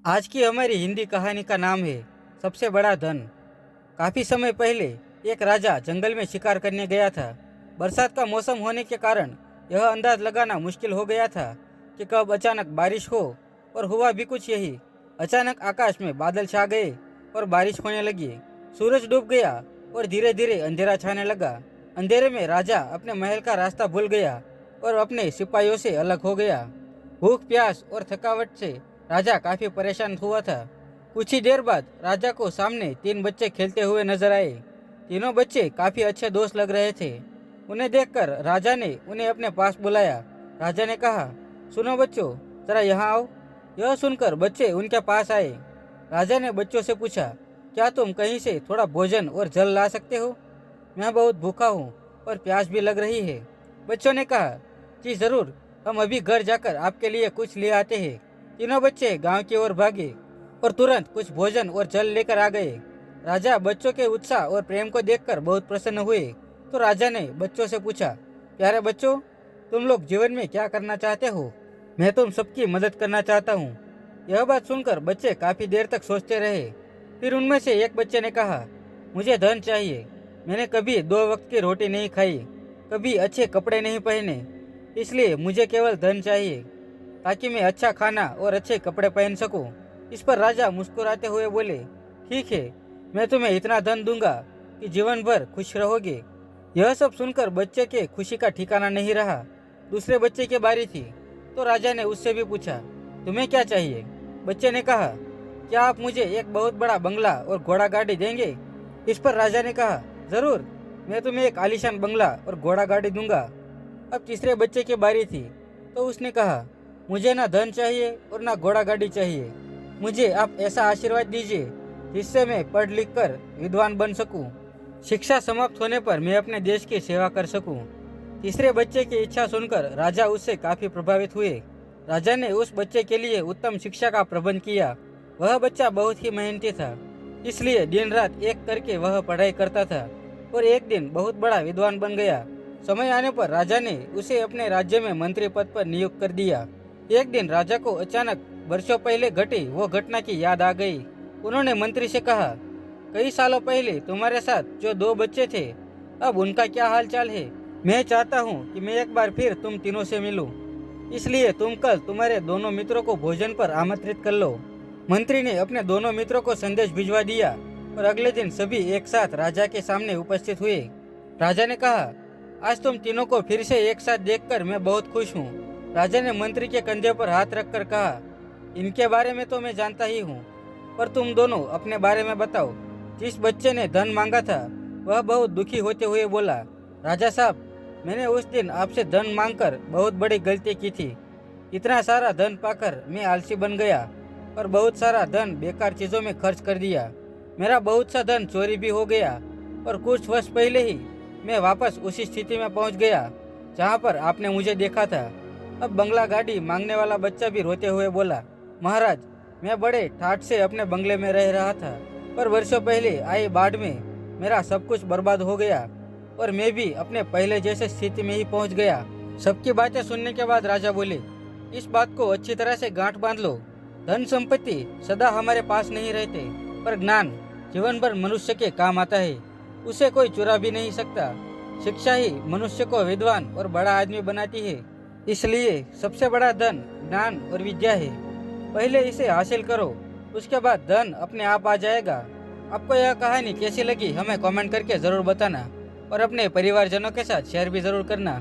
आज की हमारी हिंदी कहानी का नाम है सबसे बड़ा धन। काफी समय पहले एक राजा जंगल में शिकार करने गया था। बरसात का मौसम होने के कारण यह अंदाज लगाना मुश्किल हो गया था कि कब अचानक बारिश हो, और हुआ भी कुछ यही। अचानक आकाश में बादल छा गए और बारिश होने लगी। सूरज डूब गया और धीरे धीरे अंधेरा छाने लगा। अंधेरे में राजा अपने महल का रास्ता भूल गया और अपने सिपाहियों से अलग हो गया। भूख, प्यास और थकावट से राजा काफी परेशान हुआ था। कुछ ही देर बाद राजा को सामने तीन बच्चे खेलते हुए नजर आए। तीनों बच्चे काफी अच्छे दोस्त लग रहे थे। उन्हें देखकर राजा ने उन्हें अपने पास बुलाया। राजा ने कहा, सुनो बच्चों, जरा यहाँ आओ। यह सुनकर बच्चे उनके पास आए। राजा ने बच्चों से पूछा, क्या तुम कहीं से थोड़ा भोजन और जल ला सकते हो? मैं बहुत भूखा हूँ और प्यास भी लग रही है। बच्चों ने कहा, जी जरूर, हम अभी घर जाकर आपके लिए कुछ ले आते हैं। तीनों बच्चे गांव की ओर भागे और तुरंत कुछ भोजन और जल लेकर आ गए। राजा बच्चों के उत्साह और प्रेम को देखकर बहुत प्रसन्न हुए। तो राजा ने बच्चों से पूछा, प्यारे बच्चों, तुम लोग जीवन में क्या करना चाहते हो? मैं तुम सबकी मदद करना चाहता हूँ। यह बात सुनकर बच्चे काफी देर तक सोचते रहे। फिर उनमें से एक बच्चे ने कहा, मुझे धन चाहिए। मैंने कभी 2 वक्त की रोटी नहीं खाई, कभी अच्छे कपड़े नहीं पहने, इसलिए मुझे केवल धन चाहिए ताकि मैं अच्छा खाना और अच्छे कपड़े पहन सकूं। इस पर राजा मुस्कुराते हुए बोले, ठीक है, मैं तुम्हें इतना धन दूंगा कि जीवन भर खुश रहोगे। यह सब सुनकर बच्चे के खुशी का ठिकाना नहीं रहा। दूसरे बच्चे की बारी थी, तो राजा ने उससे भी पूछा, तुम्हें क्या चाहिए? बच्चे ने कहा, क्या आप मुझे एक बहुत बड़ा बंगला और घोड़ा गाड़ी देंगे? इस पर राजा ने कहा, जरूर, मैं तुम्हें एक आलीशान बंगला और घोड़ा गाड़ी दूंगा। अब तीसरे बच्चे की बारी थी, तो उसने कहा, मुझे ना धन चाहिए और ना घोड़ा गाड़ी चाहिए। मुझे आप ऐसा आशीर्वाद दीजिए जिससे मैं पढ़ लिख कर विद्वान बन सकूं। शिक्षा समाप्त होने पर मैं अपने देश की सेवा कर सकूं। तीसरे बच्चे की इच्छा सुनकर राजा उससे काफी प्रभावित हुए। राजा ने उस बच्चे के लिए उत्तम शिक्षा का प्रबंध किया। वह बच्चा बहुत ही मेहनती था, इसलिए दिन रात एक करके वह पढ़ाई करता था और एक दिन बहुत बड़ा विद्वान बन गया। समय आने पर राजा ने उसे अपने राज्य में मंत्री पद पर नियुक्त कर दिया। एक दिन राजा को अचानक वर्षों पहले घटी वो घटना की याद आ गई। उन्होंने मंत्री से कहा, कई सालों पहले तुम्हारे साथ जो 2 बच्चे थे, अब उनका क्या हाल चाल है? मैं चाहता हूँ कि मैं एक बार फिर तुम तीनों से मिलूं, इसलिए तुम कल तुम्हारे दोनों मित्रों को भोजन पर आमंत्रित कर लो। मंत्री ने अपने दोनों मित्रों को संदेश भिजवा दिया और अगले दिन सभी एक साथ राजा के सामने उपस्थित हुए। राजा ने कहा, आज तुम तीनों को फिर से एक साथ देखकर मैं बहुत खुश हूँ। राजा ने मंत्री के कंधे पर हाथ रखकर कहा, इनके बारे में तो मैं जानता ही हूँ, पर तुम दोनों अपने बारे में बताओ। जिस बच्चे ने धन मांगा था वह बहुत दुखी होते हुए बोला, राजा साहब, मैंने उस दिन आपसे धन मांगकर बहुत बड़ी गलती की थी। इतना सारा धन पाकर मैं आलसी बन गया और बहुत सारा धन बेकार चीजों में खर्च कर दिया। मेरा बहुत सा धन चोरी भी हो गया और कुछ वर्ष पहले ही मैं वापस उसी स्थिति में पहुंच गया जहां पर आपने मुझे देखा था। अब बंगला गाड़ी मांगने वाला बच्चा भी रोते हुए बोला, महाराज, मैं बड़े ठाठ से अपने बंगले में रह रहा था, पर वर्षों पहले आई बाढ़ में मेरा सब कुछ बर्बाद हो गया और मैं भी अपने पहले जैसे स्थिति में ही पहुंच गया। सबकी बातें सुनने के बाद राजा बोले, इस बात को अच्छी तरह से गांठ बांध लो। धन संपत्ति सदा हमारे पास नहीं रहते, पर ज्ञान जीवन भर मनुष्य के काम आता है। उसे कोई चुरा भी नहीं सकता। शिक्षा ही मनुष्य को विद्वान और बड़ा आदमी बनाती है। इसलिए सबसे बड़ा धन ज्ञान और विद्या है। पहले इसे हासिल करो, उसके बाद धन अपने आप आ जाएगा। आपको यह कहानी कैसी लगी हमें कमेंट करके जरूर बताना और अपने परिवारजनों के साथ शेयर भी जरूर करना।